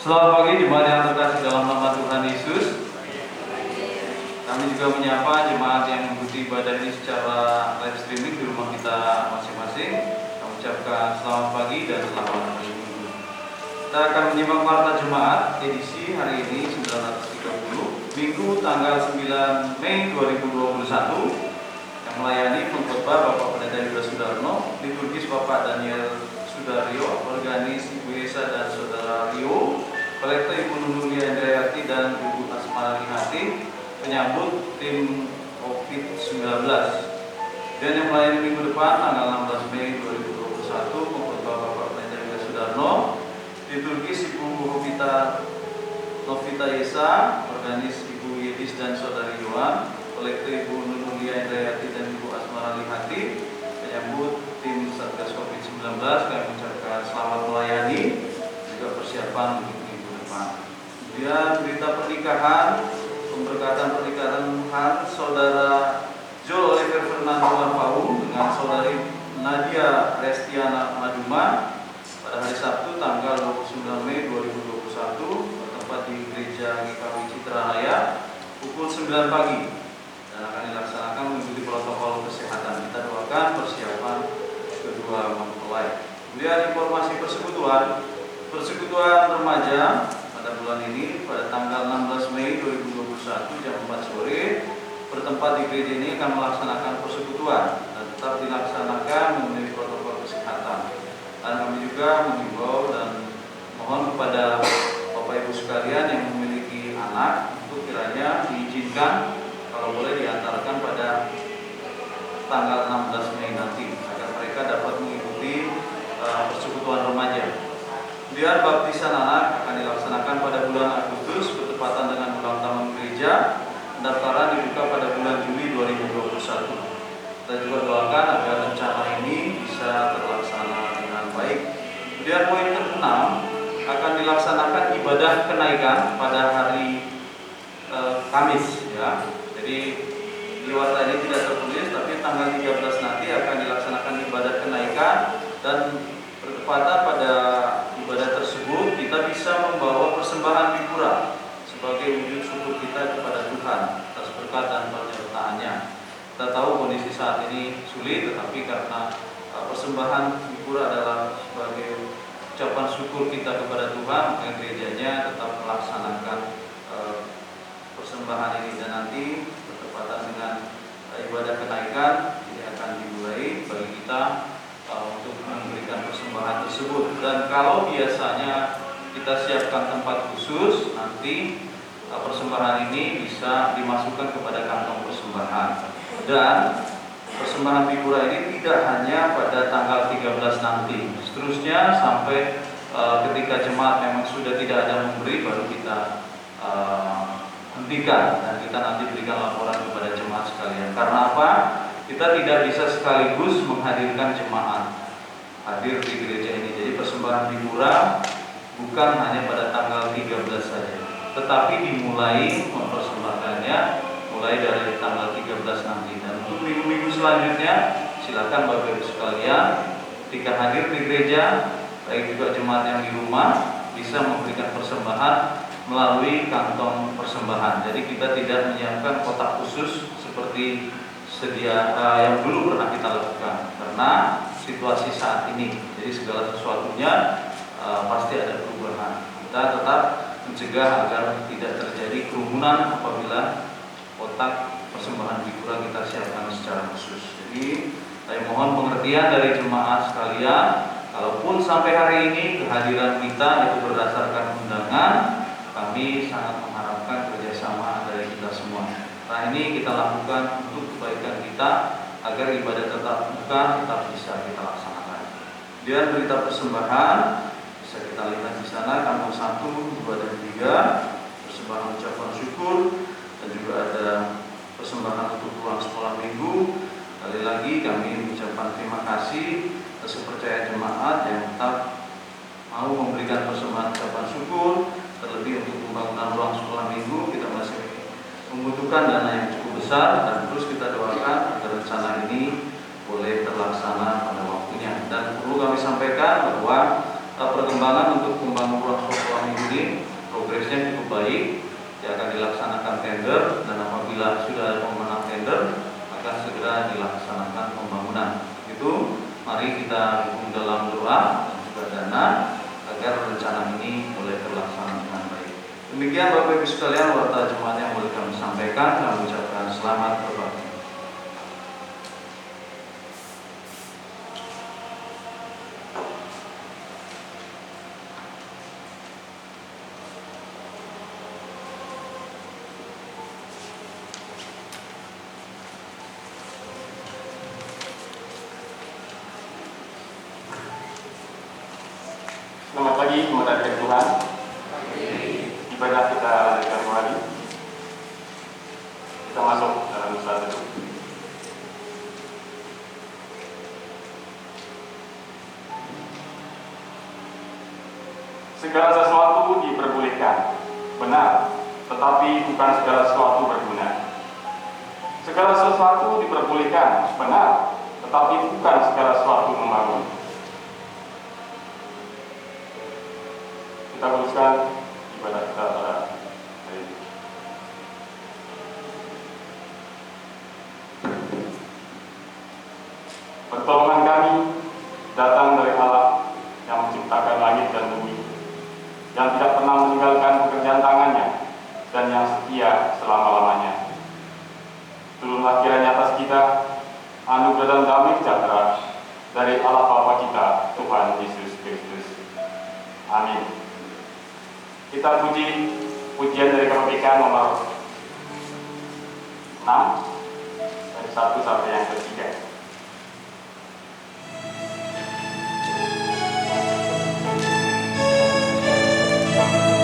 Selamat pagi jemaat yang terkasih dalam nama Tuhan Yesus. Kami juga menyapa jemaat yang mengikuti ibadah ini secara live streaming di rumah kita masing-masing. Kami ucapkan selamat pagi dan selamat hari Minggu. Kita akan menyimak warta jemaat edisi hari ini 930 Minggu tanggal 9 Mei 2021 yang melayani pengkhotbah Bapak Pendeta Yuda Sudarno, liturgis Bapak Daniel Sudaryo, organis Ibu Esa dan Saudara Rio, kolektor Ibu Nunulia Indriati dan Ibu Asmara Lihati, penyambut tim COVID-19. Dan yang melayani minggu depan tanggal 16 Mei 2021 pengkhotbah Bapak Pendeta Yuda Sudarno, liturgis Ibu Novita Esa, organis Ibu Yedis dan Saudari Yohan, kolektor Ibu Nunulia Indriati dan Ibu Asmara Lihati, penyambut tim Satgas COVID-19. Kami mengucapkan selamat melayani, juga persiapan untuk minggu depan. Kemudian berita pernikahan, pemberkatan pernikahan Saudara Joel Oliver Fernando Marpaung dengan Saudari Nadia Restiana Maduma pada hari Sabtu tanggal 29 Mei 2021 bertempat di Gereja GKW Citra Raya pukul 9 pagi dan akan dilaksanakan mengikuti protokol kesehatan. Kita doakan persiapan kedua mempelai. Kemudian informasi persekutuan remaja pada bulan ini pada tanggal 16 Mei 2021 jam 4 sore bertempat di gereja ini akan melaksanakan persekutuan dan tetap dilaksanakan memenuhi protokol kesehatan. Dan kami juga mengimbau dan mohon kepada Bapak Ibu sekalian yang memiliki anak untuk kiranya diizinkan kalau boleh diantarkan pada tanggal 16 Mei nanti agar mereka dapat mengikuti persekutuan remaja. Kemudian baptisan anak akan dilaksanakan pada bulan Agustus bertepatan dengan ulang tahun gereja. Pendaftaran dibuka pada bulan Juli 2021. Kita juga doakan agar rencana ini bisa terlaksana dengan baik. Kemudian poin ke-6 akan dilaksanakan ibadah kenaikan pada hari Kamis ya. Jadi di warta ini tidak tertulis, tapi tanggal 13 nanti akan dilaksanakan ibadah kenaikan dan bertepatan pada ibadah tersebut kita bisa membawa persembahan bikura sebagai wujud syukur kita kepada Tuhan atas berkat dan penyertaannya. Kita tahu kondisi saat ini sulit, tetapi karena persembahan bikura adalah sebagai ucapan syukur kita kepada Tuhan, maka gerejanya tetap melaksanakan persembahan ini dan nanti bertepatan dengan ibadah kenaikan ini akan dimulai bagi kita untuk memberikan persembahan tersebut. Dan kalau biasanya kita siapkan tempat khusus, nanti persembahan ini bisa dimasukkan kepada kantong persembahan. Dan persembahan bikura ini tidak hanya pada tanggal 13 nanti, seterusnya sampai ketika jemaat memang sudah tidak ada memberi, baru kita hentikan dan kita nanti berikan laporan kepada jemaat sekalian. Karena apa? Kita tidak bisa sekaligus menghadirkan jemaat hadir di gereja ini. Jadi persembahan bikura bukan hanya pada tanggal 13 saja, tetapi dimulai mempersembahkannya mulai dari tanggal 13 nanti. Dan untuk minggu-minggu selanjutnya silakan Bapak Ibu sekalian ketika hadir di gereja, baik juga jemaat yang di rumah, bisa memberikan persembahan melalui kantong persembahan. Jadi kita tidak menyiapkan kotak khusus seperti yang dulu pernah kita lakukan karena situasi saat ini. Jadi segala sesuatunya pasti ada perubahan. Kita tetap mencegah agar tidak terjadi kerumunan apabila kotak persembahan bikura kita siapkan secara khusus. Jadi saya mohon pengertian dari jemaat sekalian. Kalaupun sampai hari ini kehadiran kita itu berdasarkan undangan, kami sangat mengharapkan kerjasama dari kita semua. Nah ini kita lakukan untuk kebaikan kita agar ibadah tetap buka, tetap bisa kita laksanakan. Kemudian berita persembahan bisa kita lihat di sana, kampung 1, 2 dan 3, persembahan ucapan syukur dan juga ada persembahan untuk ruang sekolah minggu. Kali lagi kami mengucapkan terima kasih atas kepercayaan jemaat yang tetap mau memberikan persembahan ucapan syukur. Terlebih untuk pembangunan ruang sekolah minggu kita masih membutuhkan dana yang cukup besar dan terus kita doakan agar rencana ini boleh terlaksana pada waktunya. Dan perlu kami sampaikan bahwa perkembangan untuk pembangunan ruang sekolah minggu ini Streaming progresnya cukup baik. Ya, akan dilaksanakan tender, dan apabila sudah ada pemenang tender akan segera dilaksanakan pembangunan. Itu mari kita dukung dalam doa dan juga dana agar rencana ini boleh terlaksana dengan baik. Demikian Bapak Ibu sekalian, warta jemaat yang boleh kami sampaikan. Kami ucapkan selamat berbakti. Selamat pagi, jemaat dari Tuhan. Ibadah kita lanjutkan kembali. Kita masuk dalam saat itu. Segala sesuatu diperbolehkan, benar, tetapi bukan segala sesuatu berguna. Segala sesuatu diperbolehkan, benar, tetapi bukan segala sesuatu membangun. Kita teruskan ibadah kita pada hari ini. Pertolongan kami datang dari Allah yang menciptakan langit dan bumi, yang tidak pernah meninggalkan pekerjaan tangannya, dan yang setia selama-lamanya. Turunlah kiranya atas kita anugerah dan damai sejahtera dari Allah Bapa kita, Tuhan Yesus Kristus. Amin. Kita puji pujian dari kemerdekaan nomor 6 dari 1 sampai yang ketiga. Amin.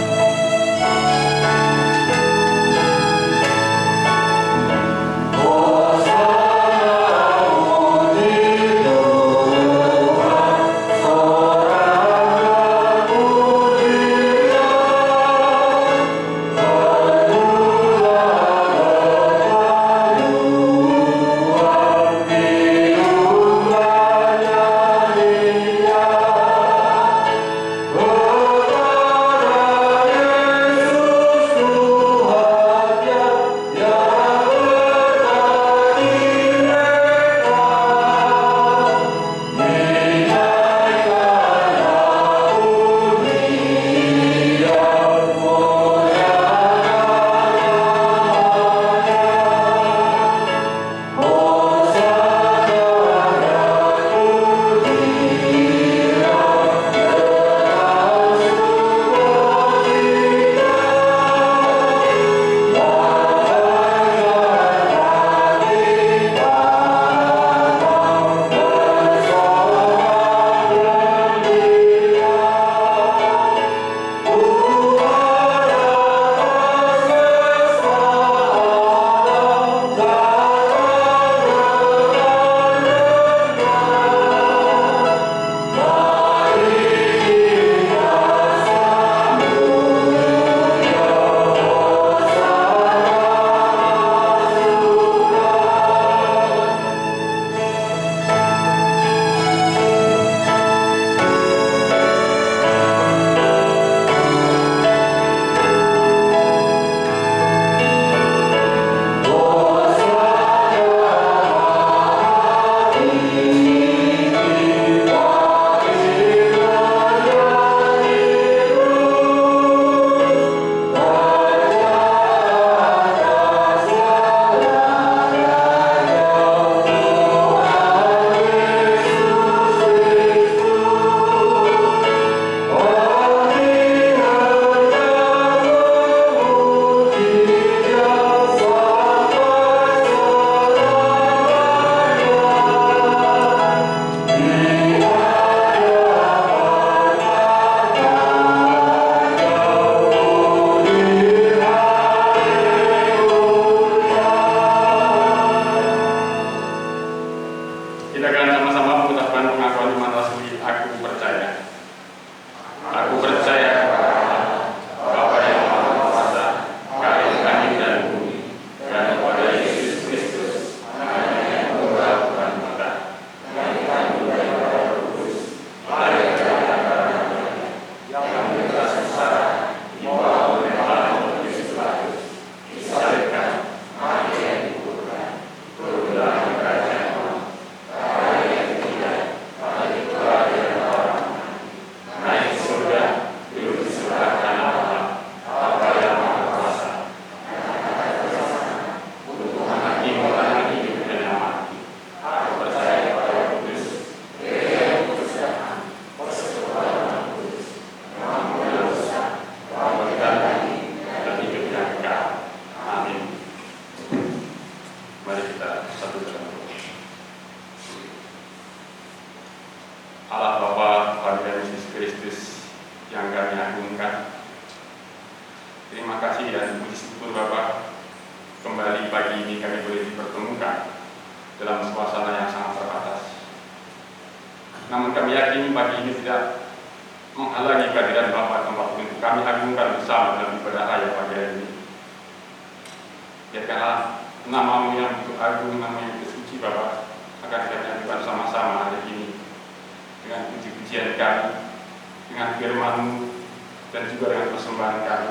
Terima kasih dan puji syukur Bapak, kembali pagi ini kami boleh dipertemukan dalam suasana yang sangat terbatas. Namun kami yakin pagi ini tidak menghalangi kehadiran Bapak tempat untuk kami agungkan bersama dalam ibadah raya pagi hari ini. Biarkanlah nama-Mu yang begitu agung, nama yang begitu suci Bapak, akan kami ajukan sama-sama hari ini dengan puji-pujian kami, dengan firman-Mu, dan juga dengan persembahan kami.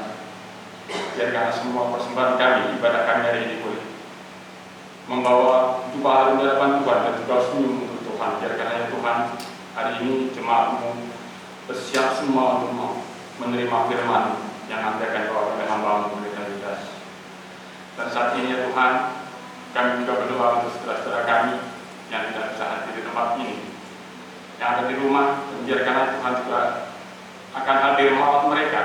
Biarkanlah semua persembahan kami, ibadah kami hari ini boleh membawa jubah di hadapan Tuhan dan juga senyum untuk Tuhan. Biarkanlah ya Tuhan, hari ini jemaat-Mu bersiap semua untuk menerima firman yang nanti akan dibawa oleh hamba-Mu berkali-kali. Dan saat ini ya Tuhan, kami juga berdoa untuk saudara-saudara kami yang tidak bisa hadir di tempat ini, yang ada di rumah. Dan biarkanlah Tuhan juga akan hadir merawat mereka,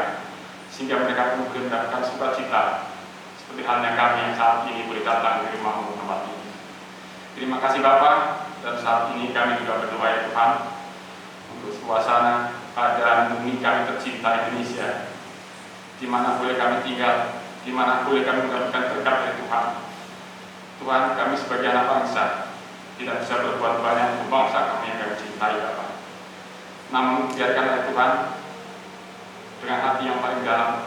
sehingga mereka pun boleh mendapatkan sukacita seperti halnya kami yang saat ini boleh datang di rumah-Mu tempat ini. Terima kasih Bapa, dan saat ini kami juga berdoa ya Tuhan untuk suasana keadaan bumi kami tercinta Indonesia, di mana boleh kami tinggal, di mana boleh kami mendapatkan berkat dari Tuhan. Tuhan, kami sebagai anak bangsa tidak bisa berbuat banyak untuk bangsa kami yang kami cintai Bapa. Namun biarkanlah Tuhan, dengan hati yang paling dalam,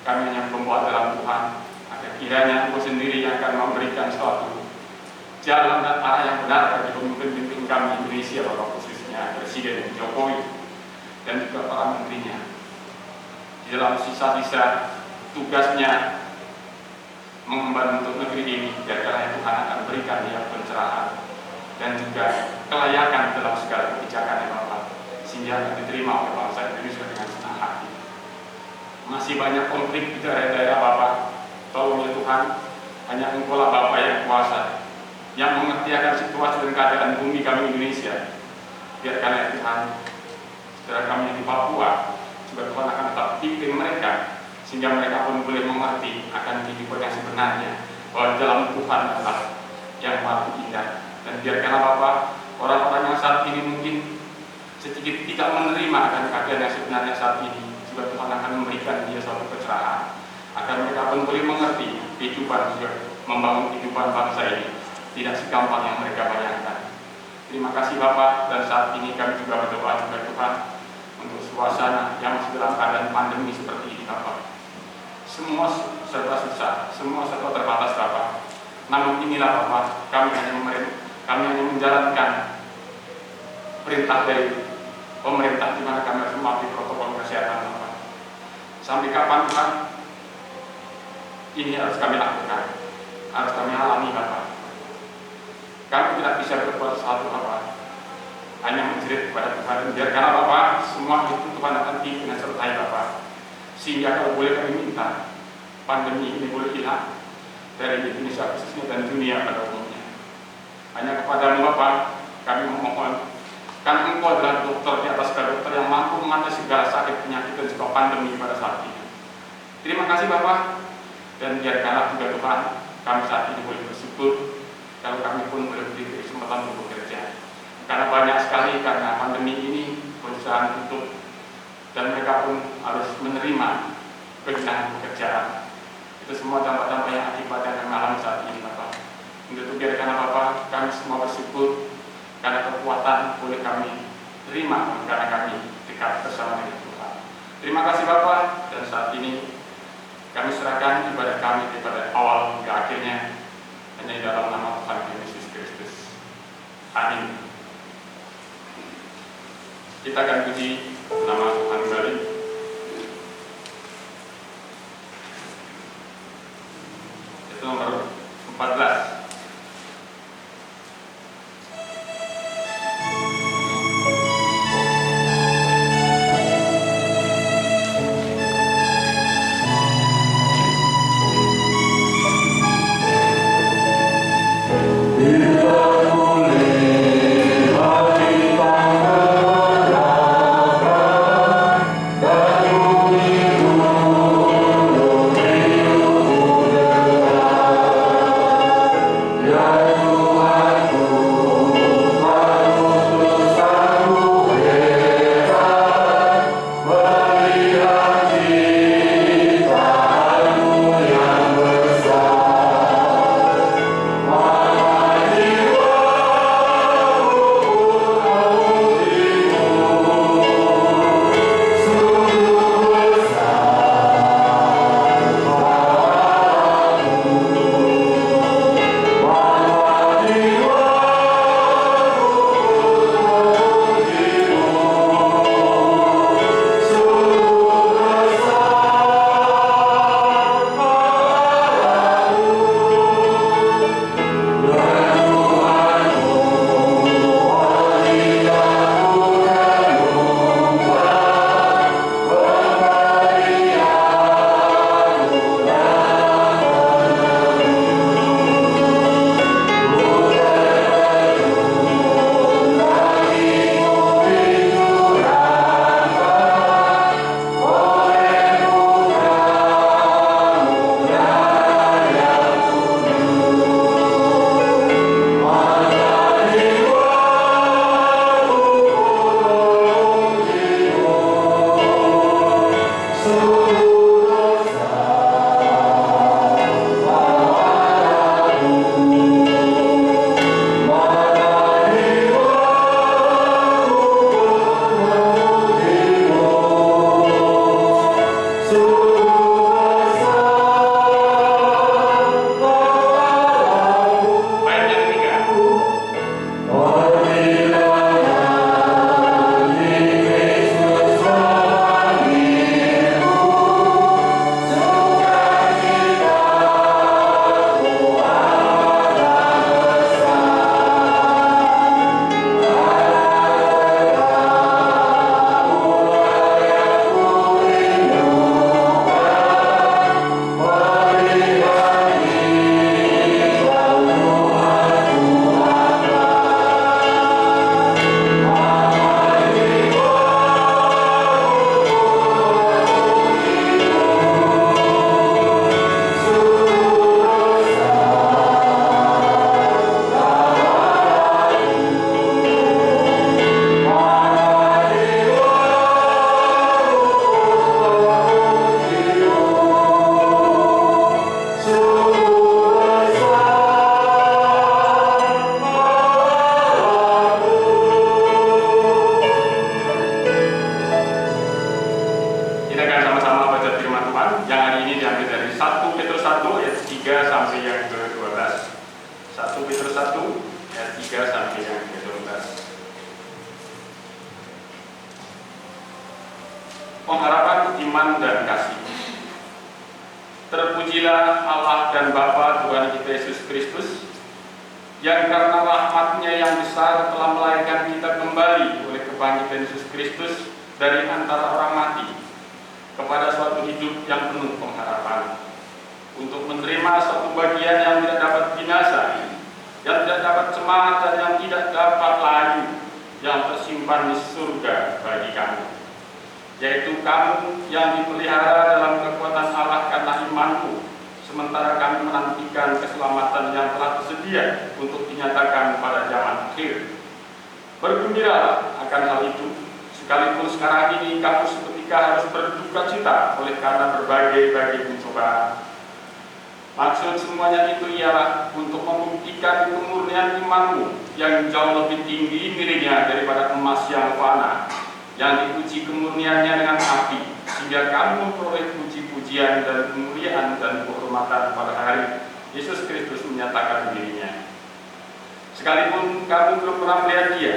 kami hanya membuat dalam Tuhan, agar kiranya Engkau sendiri yang akan memberikan suatu jalan dan arah yang benar bagi pemimpin-pemimpin kami Indonesia, Bapak, khususnya Presiden Jokowi dan juga para menterinya. Di dalam sisa-sisa tugasnya mengemban untuk negeri ini, biarkanlah Tuhan akan berikan dia pencerahan dan juga kelayakan dalam segala kebijakan yang Bapak, sehingga akan diterima oleh bangsa Indonesia dengan senang hati. Masih banyak konflik di daerah-daerah Bapak. Tolong ya Tuhan, hanya Engkau lah Bapak yang kuasa, yang mengerti akan situasi dan keadaan bumi kami Indonesia. Biarkan ya Tuhan, saudara kami di Papua juga Tuhan akan tetap pimpin mereka, sehingga mereka pun boleh mengerti akan kehidupan yang sebenarnya, bahwa dalam Tuhan adalah yang paling indah. Dan biarkanlah Bapak, orang-orang yang saat ini mungkin sedikit tidak menerima akan keadaan yang sebenarnya saat ini, juga Tuhan akan memberikan dia suatu pencerahan, agar mereka pun boleh mengerti kehidupan, juga membangun kehidupan bangsa ini tidak segampang yang mereka bayangkan. Terima kasih Bapak, dan saat ini kami juga berdoa juga Tuhan untuk suasana yang masih dalam keadaan pandemi seperti ini Bapak. Semua serba susah, semua serba terbatas Bapak. Namun inilah Bapak, kami hanya menjalankan perintah dari pemerintah, di mana kami harus mematuhi protokol kesehatan Bapak. Sampai kapan Tuhan? Ini harus kami lakukan, harus kami alami Bapak. Kami tidak bisa berbuat sesuatu Bapak, hanya menjerit kepada Tuhan. Biarkanlah Bapak, semua itu Tuhan akan pimpin dan sertai Bapak, sehingga kalau boleh kami minta pandemi ini boleh hilang dari Indonesia khususnya dan dunia pada umumnya. Hanya kepada-Mu Bapak kami memohon, karena Engkau adalah dokter di atas segala dokter yang mampu mengatasi segala sakit, penyakit dan juga pandemi pada saat ini. Terima kasih Bapak, dan biarkanlah juga Tuhan, kami saat ini boleh bersyukur kalau kami pun boleh diberi kesempatan untuk bekerja. Karena banyak sekali karena pandemi ini perusahaan tutup, dan mereka pun harus menerima kehilangan pekerjaan. Itu semua dampak-dampak yang akibat yang kami alami saat ini Bapak. Untuk itu biarkanlah Bapak, kami semua bersyukur karena kekuatan boleh kami terima karena kami dekat bersama dengan Tuhan. Terima kasih Bapak, dan saat ini kami serahkan ibadah kami daripada awal hingga akhirnya hanya di dalam nama Tuhan Yesus Kristus. Amin. Kita akan puji nama Tuhan kembali. Itu nomor 14. Petrus 1 ayat 3 sampai yang ke-12. 1 Petrus 1 ayat 3 sampai yang ke-12. Pengharapan iman dan kasih. Terpujilah Allah dan Bapa Tuhan kita Yesus Kristus, yang karena rahmat-Nya yang besar telah melahirkan kita kembali oleh kebangkitan Yesus Kristus dari antara orang mati kepada suatu hidup yang penuh pengharapan, untuk menerima suatu bagian yang tidak dapat binasa, yang tidak dapat cemar dan yang tidak dapat layu, yang tersimpan di surga bagi kamu, yaitu kamu yang dipelihara dalam kekuatan Allah karena imanmu, sementara kami menantikan keselamatan yang telah tersedia untuk dinyatakan pada zaman akhir. Bergembiralah akan hal itu, sekalipun sekarang ini kamu seketika harus berduka cita oleh karena berbagai pencobaan. Maksud semuanya itu ialah untuk membuktikan kemurnian imanmu yang jauh lebih tinggi nilainya daripada emas yang fana, yang diuji kemurniannya dengan api, sehingga kamu memperoleh puji-pujian dan kemuliaan dan kehormatan pada hari Yesus Kristus menyatakan dirinya. Sekalipun kamu belum pernah melihat Dia,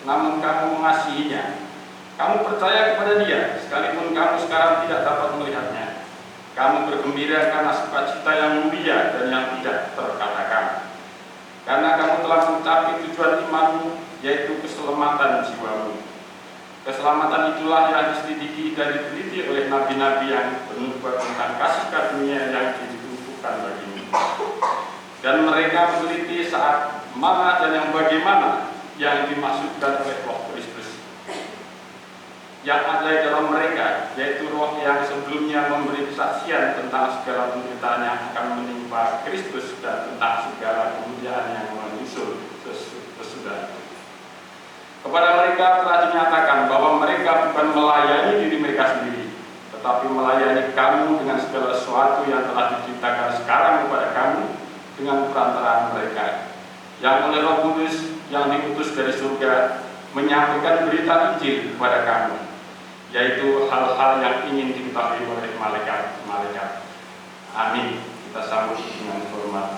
namun kamu mengasihinya. Kamu percaya kepada Dia, sekalipun kamu sekarang tidak dapat melihatnya. Kamu bergembira karena sukacita yang mulia dan yang tidak terkatakan, karena kamu telah mencapai tujuan imanmu, yaitu keselamatan jiwamu. Keselamatan itulah yang diselidiki dan diteliti oleh nabi-nabi yang bernubuat tentang kasih karunia yang ditentukan bagimu. Dan mereka meneliti saat mana dan yang bagaimana yang dimaksudkan oleh Roh Kristus yang ada di dalam mereka, yaitu Roh yang sebelumnya memberi kesaksian tentang segala penderitaan yang akan menimpa Kristus dan tentang segala kemuliaan yang menyusul sesudah itu. Kepada mereka telah dinyatakan bahwa mereka bukan melayani diri mereka sendiri, tetapi melayani kamu dengan segala sesuatu yang telah diceritakan sekarang kepada kamu dengan perantaraan mereka, yang oleh Roh Kudus yang diutus dari surga menyampaikan berita Injil kepada kamu, yaitu hal-hal yang ingin diketahui oleh malaikat-malaikat. Amin. Kita sambut dengan hormat.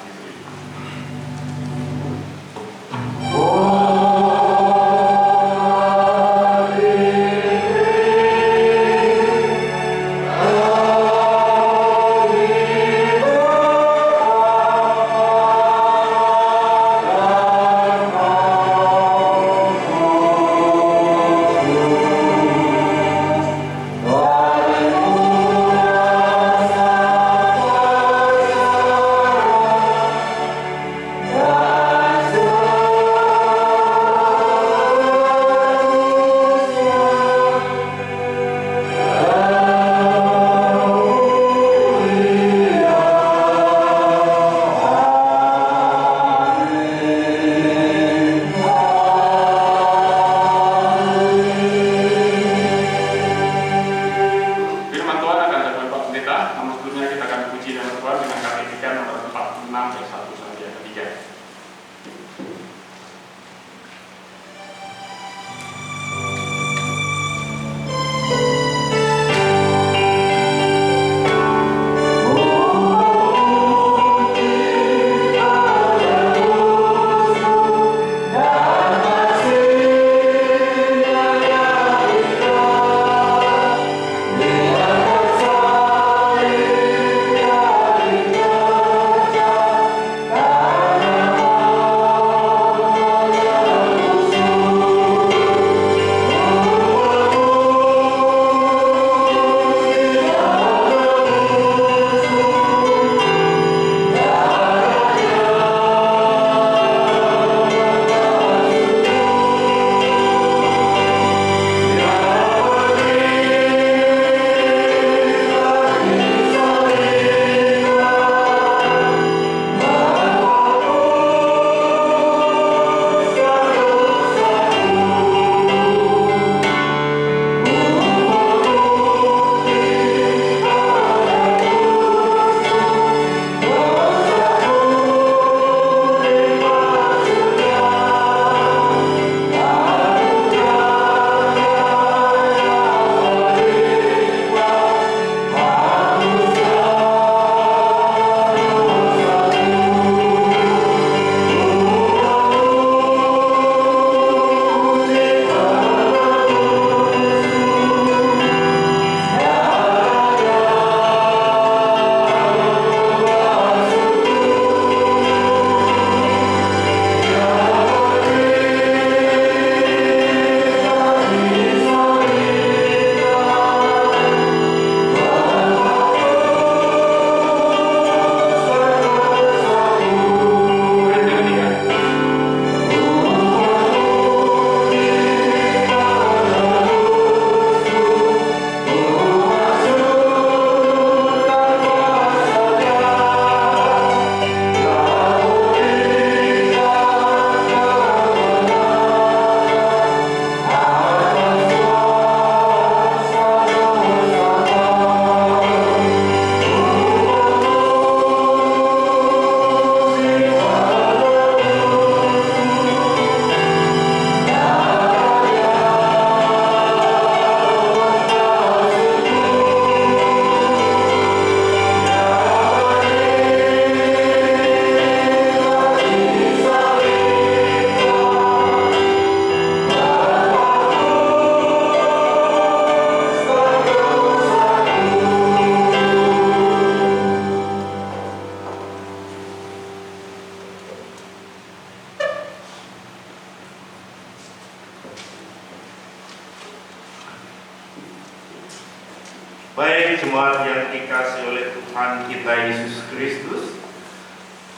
dikasihi oleh Tuhan kita Yesus Kristus,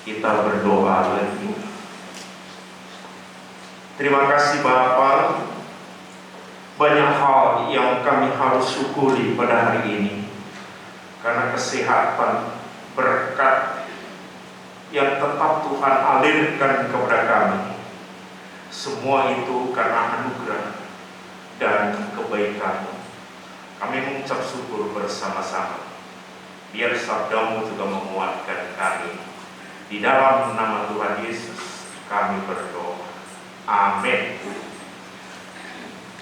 kita berdoa lagi. Terima kasih Bapa, banyak hal yang kami harus syukuri pada hari ini, karena kesehatan, berkat yang tetap Tuhan alirkan kepada kami. Semua itu karena anugerah dan kebaikan-Mu. Kami mengucap syukur bersama-sama. Biar sabda-Mu juga menguatkan kami. Di dalam nama Tuhan Yesus kami berdoa. Amin.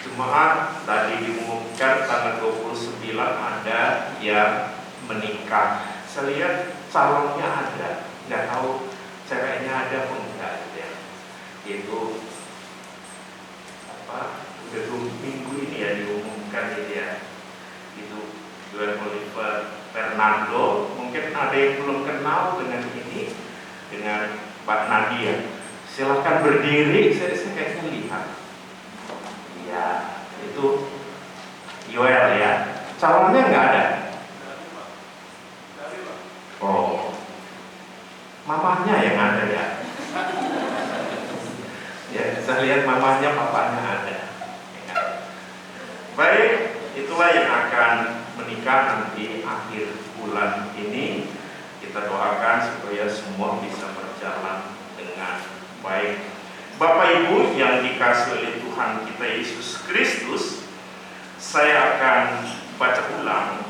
Jemaat, tadi diumumkan tanggal 29 ada yang menikah. Saya lihat calonnya ada, nggak tahu ceweknya ada apa enggak ya. Itu udah 2 minggu ini ya diumumkan ini ya. Itu Juan Oliver Fernando. Mungkin ada yang belum kenal dengan ini, dengan Mbak Nadia. Silahkan berdiri, saya kayaknya lihat. Ya, itu Yoel ya. Calonnya nggak ada. Oh, mamanya yang ada ya. Ya, saya lihat mamanya, papanya ada. Ya. Baik, itulah yang akan menikah nanti akhir bulan ini. Kita doakan supaya semua bisa berjalan dengan baik. Bapak Ibu yang dikasihi oleh Tuhan kita Yesus Kristus, saya akan baca ulang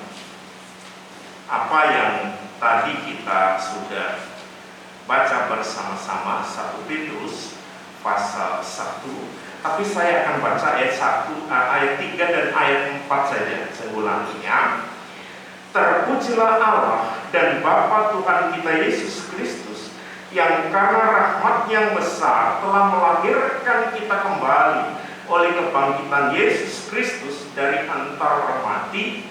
apa yang tadi kita sudah baca bersama-sama, 1 Petrus pasal 1. Tapi saya akan baca ayat 1, ayat 3 dan ayat 4 saja. Saya ulanginya. Terpujilah Allah dan Bapa Tuhan kita Yesus Kristus, yang karena rahmat yang besar telah melahirkan kita kembali oleh kebangkitan Yesus Kristus dari antara mati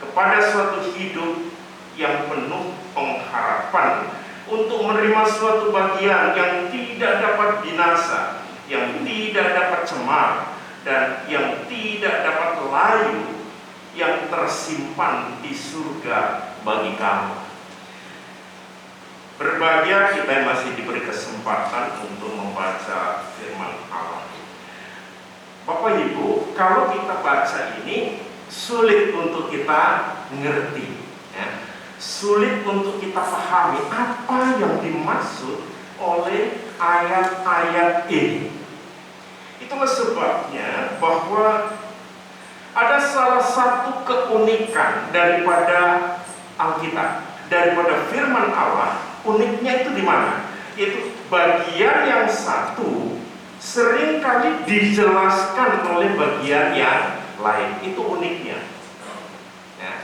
kepada suatu hidup yang penuh pengharapan, untuk menerima suatu bagian yang tidak dapat binasa, yang tidak dapat cemar, dan yang tidak dapat layu, yang tersimpan di surga bagi kamu. Berbahagia kita yang masih diberi kesempatan untuk membaca firman Allah. Bapak Ibu, kalau kita baca ini sulit untuk kita mengerti, ya. Sulit untuk kita pahami apa yang dimaksud oleh ayat-ayat ini. Itulah sebabnya bahwa ada salah satu keunikan daripada Alkitab, daripada firman Allah. Uniknya itu di mana? Itu bagian yang satu seringkali dijelaskan oleh bagian yang lain. Itu uniknya. Ya.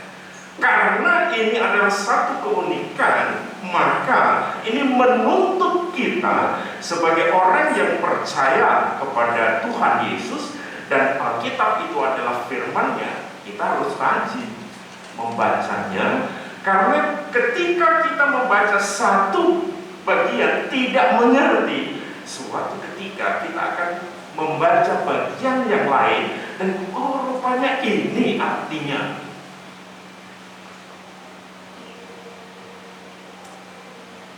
Karena ini adalah satu keunikan, maka ini menuntut kita sebagai orang yang percaya kepada Tuhan Yesus, dan Alkitab itu adalah firman-Nya, kita harus rajin membacanya. Karena ketika kita membaca satu bagian tidak mengerti, suatu ketika kita akan membaca bagian yang lain dan rupanya ini artinya.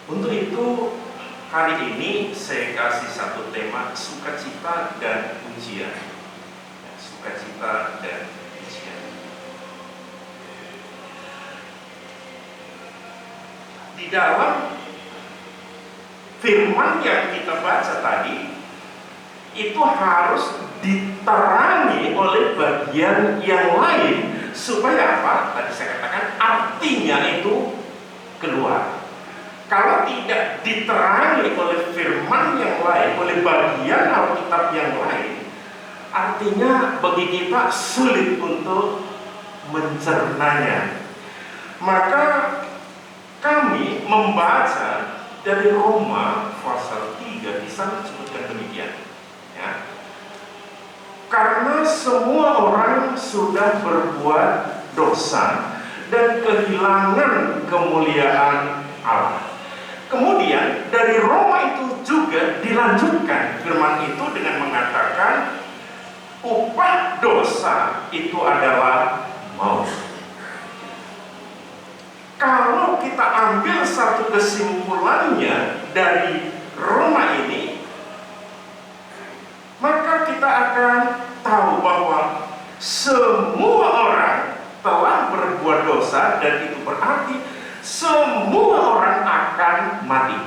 Untuk itu hari ini saya kasih satu tema, sukacita dan ujian. Sukacita dan ujian. Di dalam firman yang kita baca tadi, itu harus diterangi oleh bagian yang lain, supaya apa? Tadi saya katakan artinya itu keluar. Kalau tidak diterangi oleh firman yang lain, oleh bagian Alkitab yang lain, artinya bagi kita sulit untuk mencernanya. Maka kami membaca dari Roma pasal 3, di sana disebutkan demikian. Ya. Karena semua orang sudah berbuat dosa dan kehilangan kemuliaan Allah. Kemudian dari Roma itu juga dilanjutkan firman itu dengan mengatakan upah dosa itu adalah maut. kalau kita ambil satu kesimpulannya dari Roma ini, maka kita akan tahu bahwa semua orang telah berbuat dosa, dan itu berarti semua orang akan mati.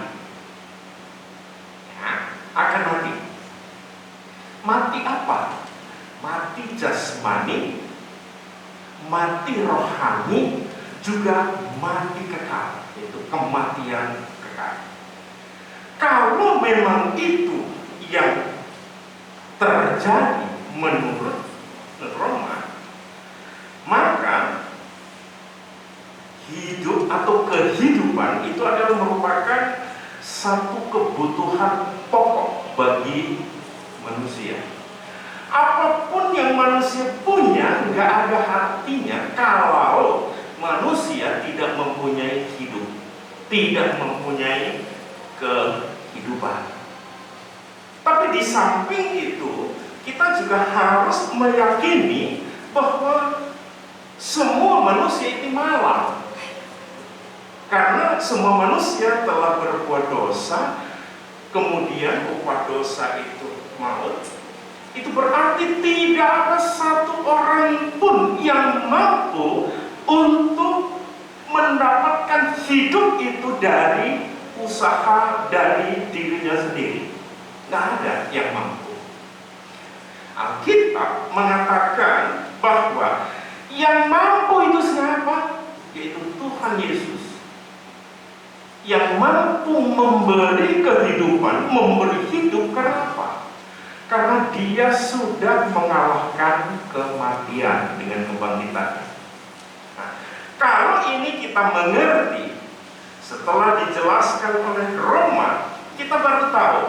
Ya, akan mati. Mati apa? Mati jasmani, mati rohani, juga mati kekal, yaitu kematian kekal. Kalau memang itu yang terjadi menurut Roma, maka hidup atau kehidupan itu adalah merupakan satu kebutuhan pokok bagi manusia. Apapun yang manusia punya nggak ada artinya kalau manusia tidak mempunyai hidup, tidak mempunyai kehidupan. Tapi di samping itu, kita juga harus meyakini bahwa semua manusia itu malang. Karena semua manusia telah berbuat dosa, kemudian upah dosa itu maut. Itu berarti tidak ada satu orang pun yang mampu untuk mendapatkan hidup itu dari usaha dari dirinya sendiri. Nggak ada yang mampu. Alkitab mengatakan bahwa yang mampu itu siapa? Yaitu Tuhan Yesus. Yang mampu memberi kehidupan, memberi hidup. Kenapa? Karena dia sudah mengalahkan kematian dengan kebangkitan. Nah, kalau ini kita mengerti setelah dijelaskan oleh Roma, kita baru tahu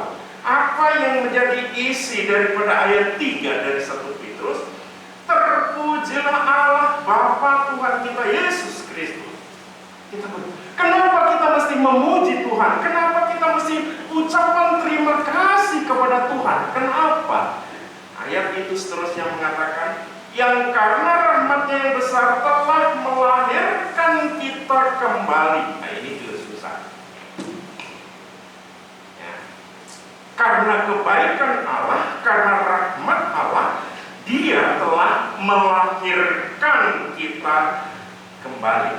apa yang menjadi isi daripada ayat 3 dari 1 Petrus. Terpujilah Allah Bapa Tuhan kita Yesus Kristus. Kenapa kita mesti memuji Tuhan? Kenapa kita mesti ucapan terima kasih kepada Tuhan? Kenapa? Ayat itu seterusnya mengatakan, yang karena rahmat-Nya yang besar telah melahirkan kita kembali. Nah, ini juga susah. Ya. Karena kebaikan Allah, karena rahmat Allah, Dia telah melahirkan kita kembali.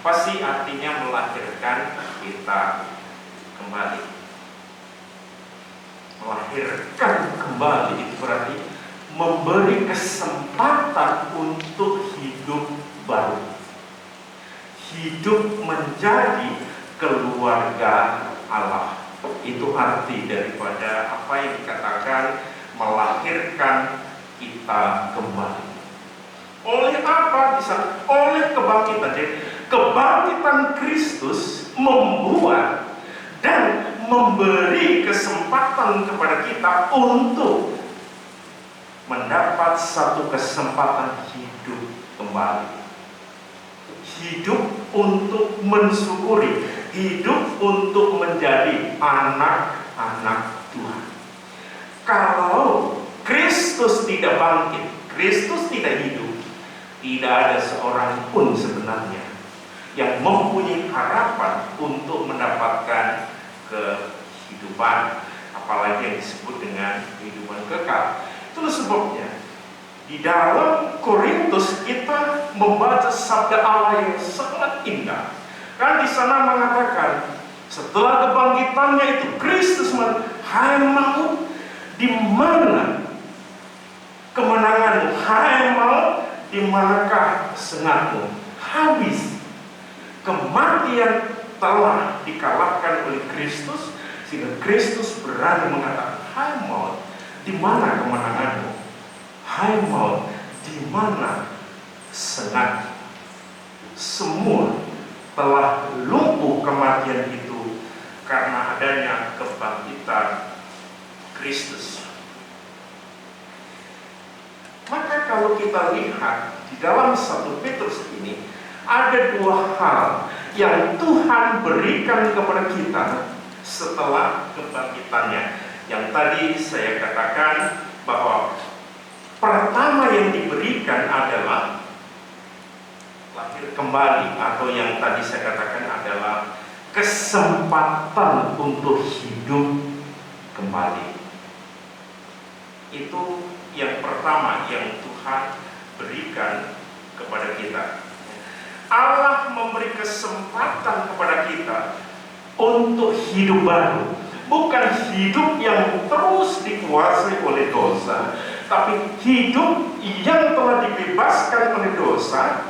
Pasti artinya melahirkan kita kembali. Melahirkan kembali itu berarti memberi kesempatan untuk hidup baru. Hidup menjadi keluarga Allah. Itu arti daripada apa yang dikatakan melahirkan kita kembali. Oleh apa? Oleh kebangkitan. Jadi kebangkitan Kristus membuat dan memberi kesempatan kepada kita untuk mendapat satu kesempatan hidup kembali. Hidup untuk mensyukuri, hidup untuk menjadi anak-anak Tuhan. Kalau Kristus tidak bangkit, Kristus tidak hidup, tidak ada seorang pun sebenarnya yang mempunyai harapan untuk mendapatkan kehidupan, apalagi yang disebut dengan kehidupan kekal. Itulah sebabnya di dalam Korintus kita membaca sabda Allah yang sangat indah. Kan di sana mengatakan setelah kebangkitannya itu Kristus hai maut, di mana kemenanganmu? Hai maut, di manakah sengatmu? Habis. Kematian telah dikalahkan oleh Kristus, sehingga Kristus berani mengatakan, hai maut, di mana kemenanganmu? Hai maut, di mana sengat? Semua telah lumpuh kematian itu karena adanya kebangkitan Kristus. Maka kalau kita lihat di dalam 1 Petrus ini, ada dua hal yang Tuhan berikan kepada kita setelah kebangkitannya. Yang tadi saya katakan bahwa pertama yang diberikan adalah lahir kembali, atau yang tadi saya katakan adalah kesempatan untuk hidup kembali. Itu yang pertama yang Tuhan berikan kepada kita. Allah memberi kesempatan kepada kita untuk hidup baru, bukan hidup yang terus dikuasai oleh dosa, tapi hidup yang telah dibebaskan oleh dosa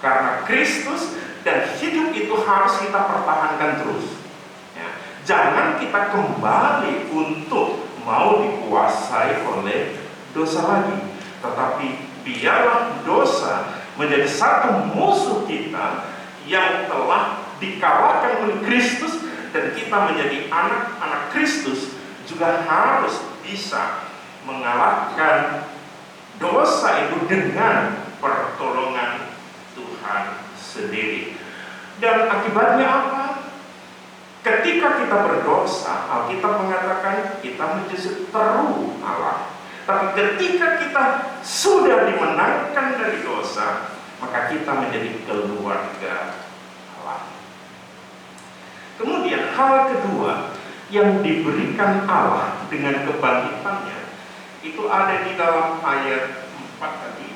karena Kristus, dan hidup itu harus kita pertahankan terus. Ya. Jangan kita kembali untuk mau dikuasai oleh dosa lagi, tetapi biarlah dosa menjadi satu musuh kita yang telah dikalahkan oleh Kristus, dan kita menjadi anak-anak Kristus juga harus bisa mengalahkan dosa itu dengan pertolongan Tuhan sendiri. Dan akibatnya apa? Ketika kita berdosa, Alkitab mengatakan kita menjadi seteru Allah. Tapi ketika kita sudah dimenangkan dari dosa, maka kita menjadi keluarga Allah. Kemudian hal kedua yang diberikan Allah dengan kebangkitannya, itu ada di dalam ayat 4 tadi.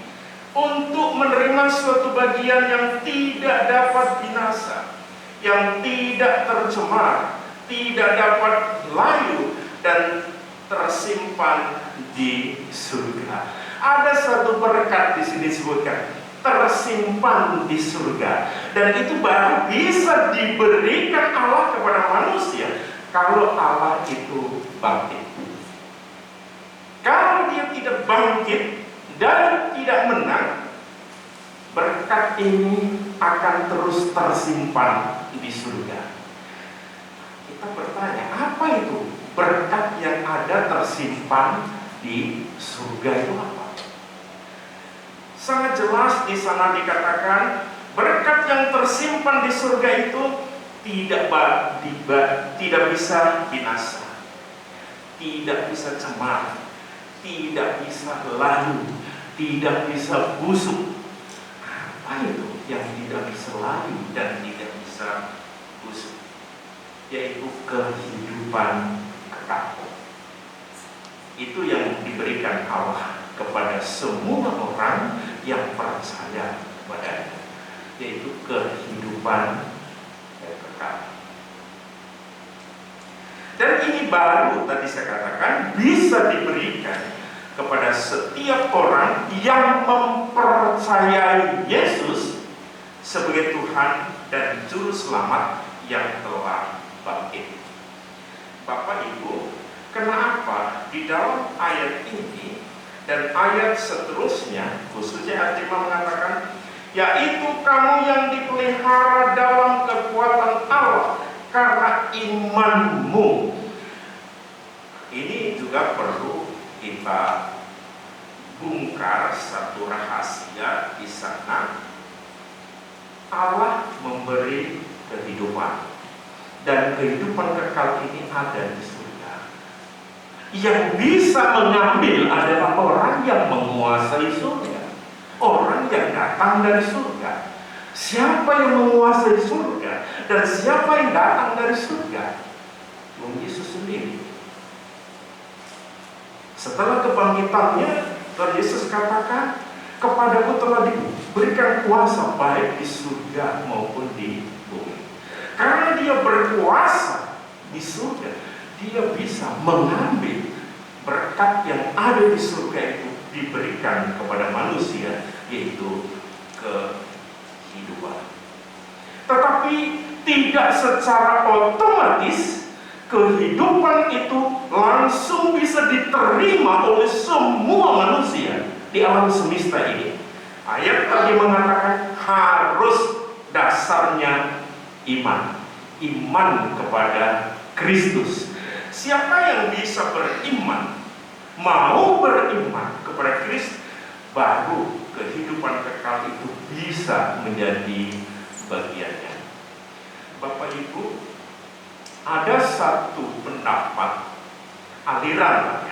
Untuk menerima suatu bagian yang tidak dapat binasa, yang tidak tercemar, tidak dapat layu, dan tersimpan di surga. Ada satu berkat di sini disebutkan tersimpan di surga, dan itu baru bisa diberikan Allah kepada manusia kalau Allah itu bangkit. Kalau dia tidak bangkit dan tidak menang, berkat ini akan terus tersimpan di surga. Kita bertanya, apa itu berkat yang ada tersimpan di surga itu apa? Sangat jelas di sana dikatakan berkat yang tersimpan di surga itu tidak bisa binasa, tidak bisa cemar, tidak bisa layu, tidak bisa busuk. Apa itu yang tidak bisa layu dan tidak bisa busuk? Yaitu kehidupan kekal. Itu yang diberikan Allah kepada semua orang yang percaya kepadanya, yaitu kehidupan kekal. Dan ini baru tadi saya katakan bisa diberikan kepada setiap orang yang mempercayai Yesus sebagai Tuhan dan Juru Selamat yang telah bangkit. Bapak Ibu, kenapa di dalam ayat ini dan ayat seterusnya, khususnya ayat 5 mengatakan, yaitu kamu yang dipelihara dalam kekuatan Allah karena imanmu. Ini juga perlu kita bongkar satu rahasia di sana. Allah memberi kehidupan, dan kehidupan kekal ini ada di surga. Yang bisa mengambil adalah orang yang menguasai surga, orang yang datang dari surga. Siapa yang menguasai surga dan siapa yang datang dari surga? Tuhan Yesus sendiri. Setelah kebangkitannya, Tuhan Yesus katakan, kepadaku telah diberikan kuasa baik di surga maupun di bumi. Karena dia berkuasa di surga, dia bisa mengambil berkat yang ada di surga itu diberikan kepada manusia, yaitu kehidupan. Tetapi tidak secara otomatis kehidupan itu langsung bisa diterima oleh semua manusia di alam semesta ini. Ayat tadi mengatakan harus dasarnya iman kepada Kristus. Siapa yang bisa beriman, mau beriman kepada Kristus, baru kehidupan kekal itu bisa menjadi bagiannya. Bapak Ibu, ada satu pendapat aliran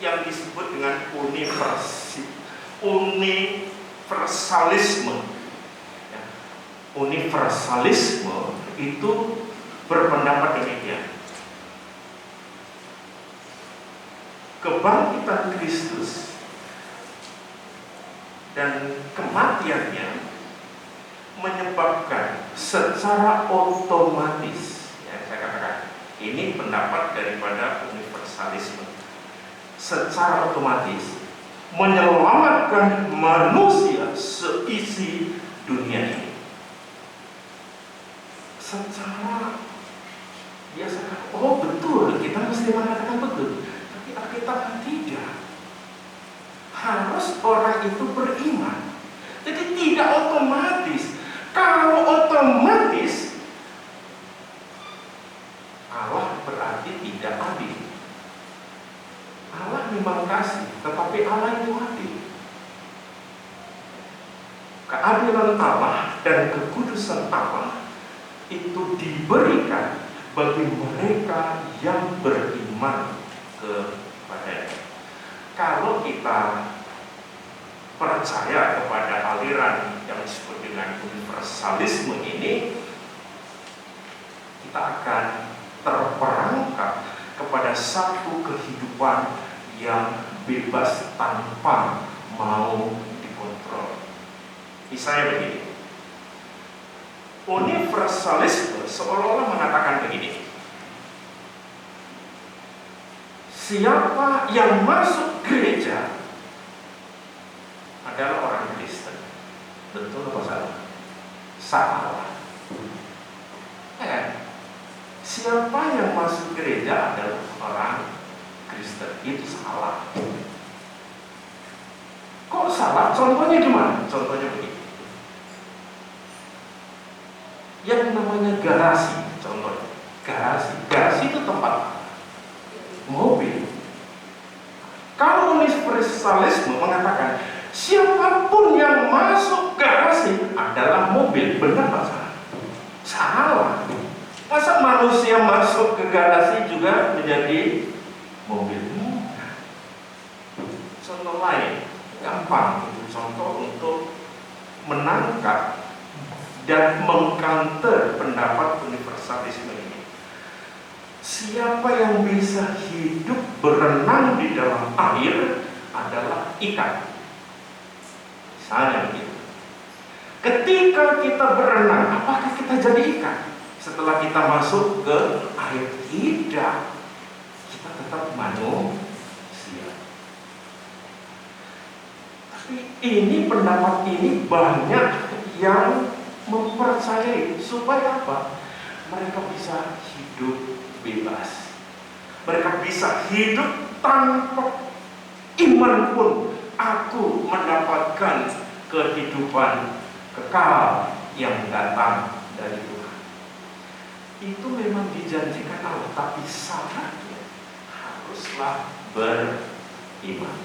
yang disebut dengan universalisme. universalisme itu berpendapat demikian. Kebangkitan Kristus dan kematiannya menyebabkan secara otomatis, ya, saya katakan ini pendapat daripada universalisme, secara otomatis menyelamatkan manusia seisi dunia ini. Secara biasa, oh betul, kita mesti mengatakan betul, tapi Alkitab tidak. Harus orang itu beriman. Jadi tidak otomatis. Kalau otomatis, Allah berarti tidak adil. Allah memang kasih, tetapi Allah itu adil. Keadilan Allah dan kekudusan Allah itu diberikan bagi mereka yang beriman kepadanya. Kalau kita percaya kepada aliran yang disebut dengan universalisme ini, kita akan terperangkap kepada satu kehidupan yang bebas tanpa mau dikontrol. Misalnya begini, universalisme seolah-olah mengatakan begini: siapa yang masuk gereja adalah orang Kristen. Betul atau salah? Salah. Siapa yang masuk gereja adalah orang Kristen. Itu salah. Kok salah? Contohnya gimana? Contohnya begini. Yang namanya garasi, contohnya. Garasi itu tempat mobil. Kalau universalisme mengatakan siapapun yang masuk garasi adalah mobil, benar tak salah? Salah. Masa manusia masuk ke garasi juga menjadi mobil? Contoh lain, gampang itu contoh untuk menangkap dan mengcounter pendapat universalisme ini. Siapa yang bisa hidup berenang di dalam air adalah ikan. Misalnya begitu. Ketika kita berenang, apakah kita jadi ikan? Setelah kita masuk ke air, tidak. Kita tetap manusia. Tapi ini pendapat ini banyak yang mempercayai. Supaya apa? Mereka bisa hidup bebas. Mereka bisa hidup tanpa iman pun. Aku mendapatkan kehidupan kekal yang datang dari Tuhan. Itu memang dijanjikan Allah, tapi syaratnya haruslah beriman.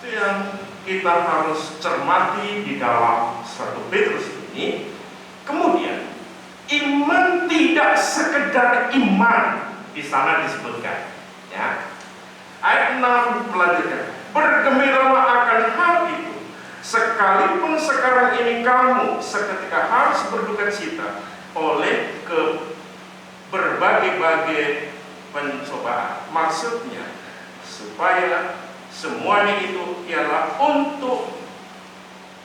Itu yang kita harus cermati di dalam 1 Petrus ini. Kemudian iman tidak sekedar iman, di sana disebutkan, ya. Ayat 6 melanjutkan, bergembiralah akan hal itu, sekalipun sekarang ini kamu seketika harus berduka cita oleh berbagai-bagai pencobaan. Maksudnya supaya semuanya itu ialah untuk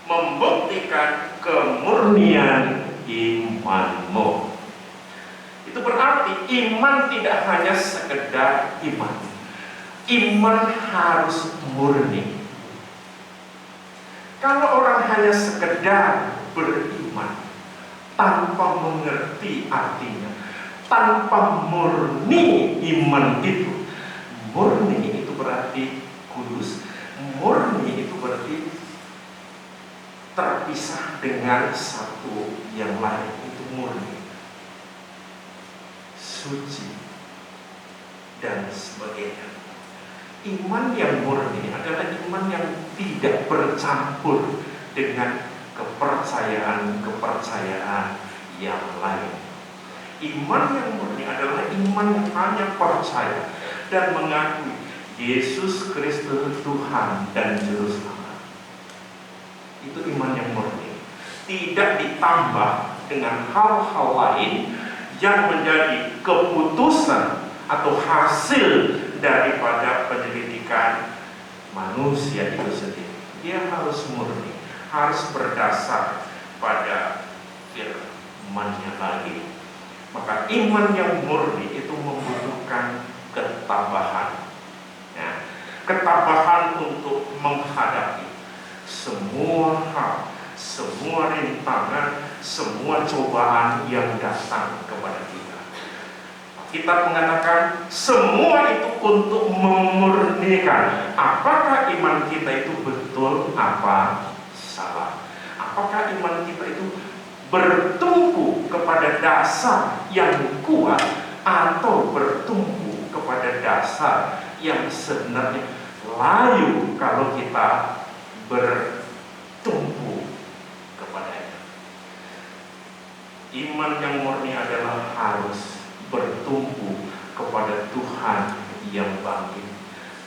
membuktikan kemurnian imanmu. Itu berarti iman tidak hanya sekedar iman. Iman harus murni. Kalau orang hanya sekedar beriman tanpa mengerti artinya, tanpa murni iman itu, murni itu berarti kudus, murni itu berarti terpisah dengan satu yang lain, itu murni, suci, dan sebagainya. Iman yang murni adalah iman yang tidak bercampur dengan kepercayaan yang lain. Iman yang murni adalah iman yang hanya percaya dan mengakui Yesus Kristus Tuhan dan Juru Selamat. Itu iman yang murni. tidak ditambah dengan hal-hal lain yang menjadi keputusan atau hasil daripada penyelidikan manusia itu sendiri. Dia harus murni, harus berdasar pada firman-Nya lagi. Maka iman yang murni itu membutuhkan ketabahan, ya, ketabahan untuk menghadapi semua hal, semua rintangan, semua cobaan yang datang kepada kita. Kita mengatakan semua itu untuk memurnikan apakah iman kita itu betul apa salah. Apakah iman kita itu bertumpu kepada dasar yang kuat atau bertumpu kepada dasar yang sebenarnya layu kalau kita bertumpu kepadanya. Iman yang murni adalah harus bertumpu kepada Tuhan yang bangkit,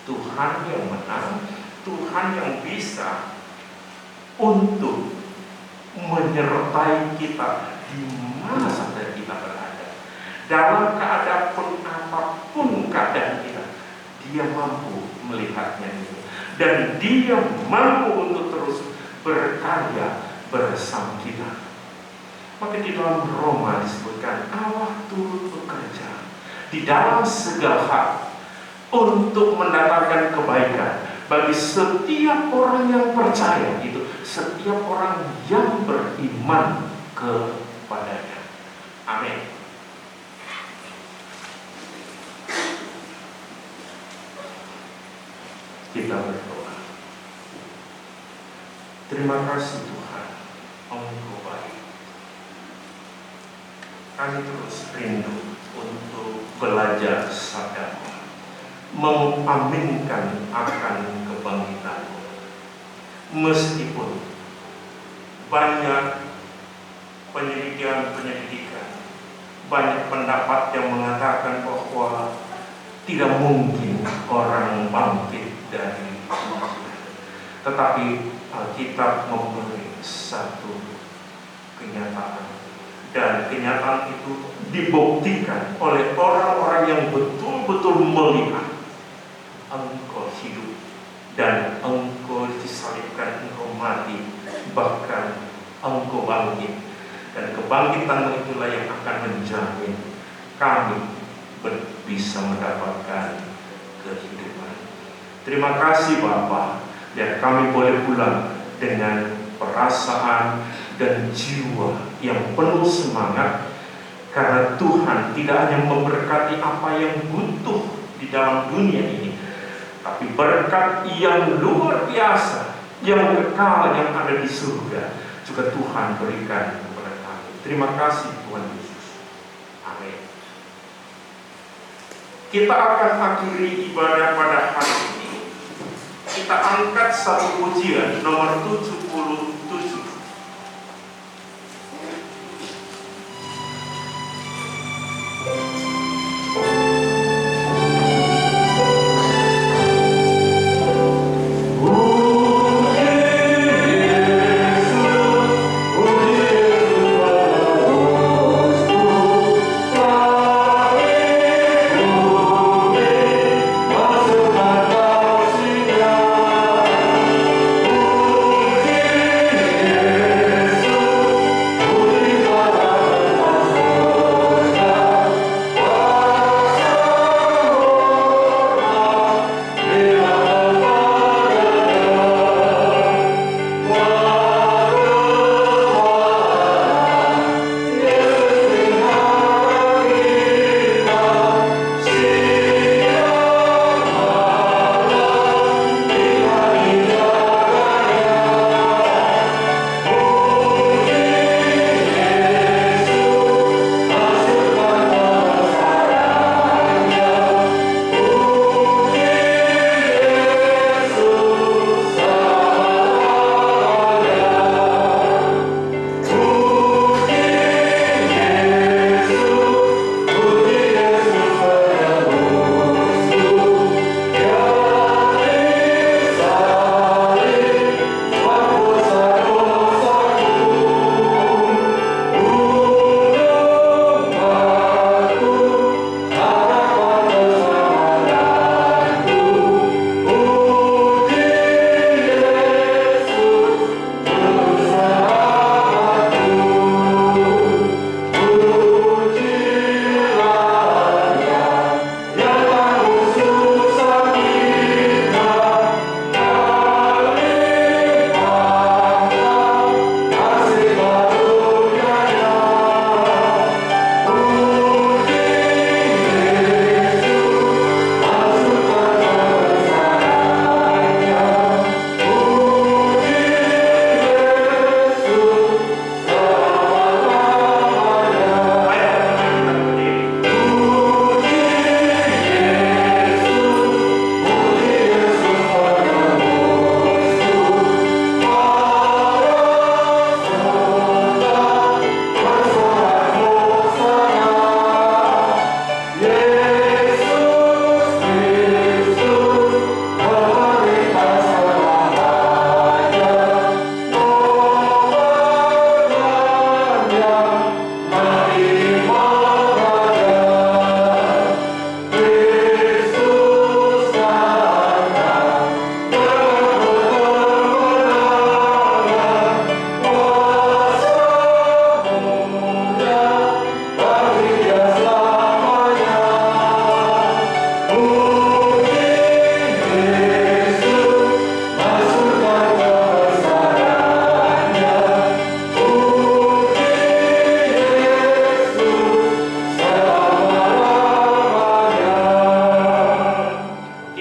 Tuhan yang menang, Tuhan yang bisa untuk menyertai kita di mana saja kita berada. Dalam keadaan apapun keadaan kita, Dia mampu melihatnya itu, dan Dia mampu untuk terus berkarya bersama kita. Maka di dalam Roma disebutkan Allah turut bekerja di dalam segala hal untuk mendatangkan kebaikan bagi setiap orang yang percaya, itu setiap orang yang beriman kepadanya. Amin. Kita berdoa. Terima kasih Tuhan, Engkau baik. Kami terus rindu untuk belajar sabda-Mu, mengaminkan akan kebangkitan-Mu. Meskipun banyak penyelidikan, banyak pendapat yang mengatakan bahwa tidak mungkin orang bangkit dari kematian, tetapi Alkitab memberi satu kenyataan, dan kenyataan itu dibuktikan oleh orang-orang yang betul-betul melihat Engkau hidup dan Engkau disalibkan, Engkau mati, bahkan Engkau bangkit, dan kebangkitan itulah yang akan menjamin kami bisa mendapatkan kehidupan. Terima kasih Bapa, dan kami boleh pulang dengan perasaan dan jiwa yang penuh semangat, karena Tuhan tidak hanya memberkati apa yang butuh di dalam dunia ini, tapi berkat yang luar biasa, yang kekal, yang ada di surga juga Tuhan berikan kepada kami. Terima kasih Tuhan Yesus. Amin. Kita akan akhiri ibadah pada hari ini. Kita angkat satu pujian nomor 77. Masukkan kau singgah,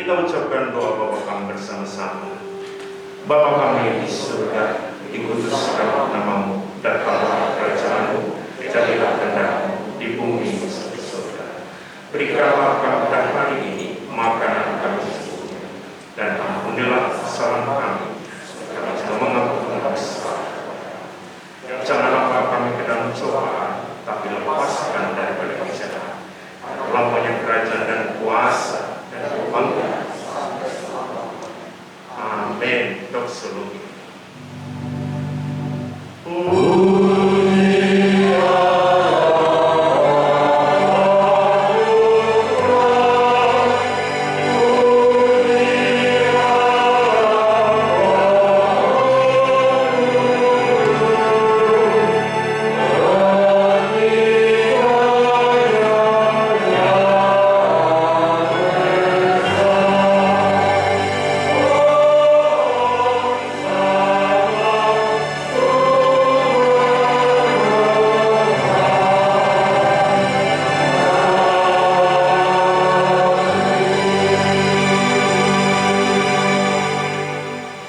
Kita ucapkan doa Bapa kami bersama-sama. Bapa kami yang di surga, dikuduskan namamu, datanglah kerajaanmu, jadilah kehendakmu di bumi seperti surga. Berikanlah kami pada hari ini makanan kami secukupnya, dan ampunilah kesalahan kami, kami juga mengampuni kesalahan. Janganlah kami ke dalam cobaan, tapi lepaskan daripada kejahatan. Terlampaunya kerajaan dan kuasa dan kebanggaan. Amin. Doksologi.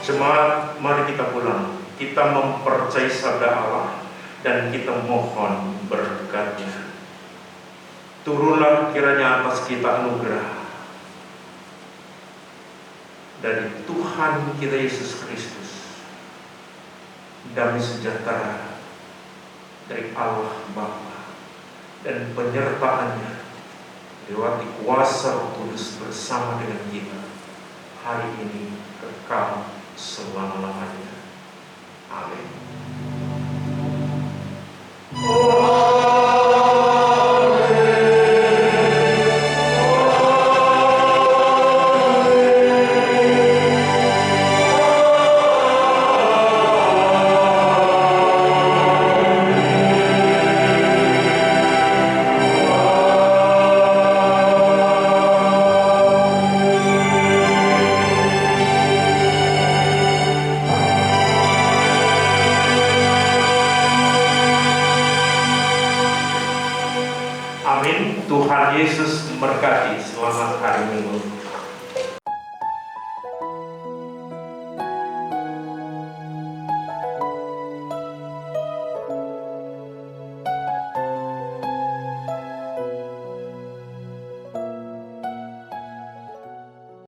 Jemaat, mari kita pulang. Kita mempercayai sabda Allah dan kita mohon berkat-Nya. Turunlah kiranya atas kita anugerah dari Tuhan kita Yesus Kristus, damai sejahtera dari Allah Bapa dan penyertaan-Nya lewat kuasa Roh Kudus bersama dengan kita hari ini kekal selama-lamanya. Amin. Amin. Tuhan Yesus memberkati. Selamat hari Minggu.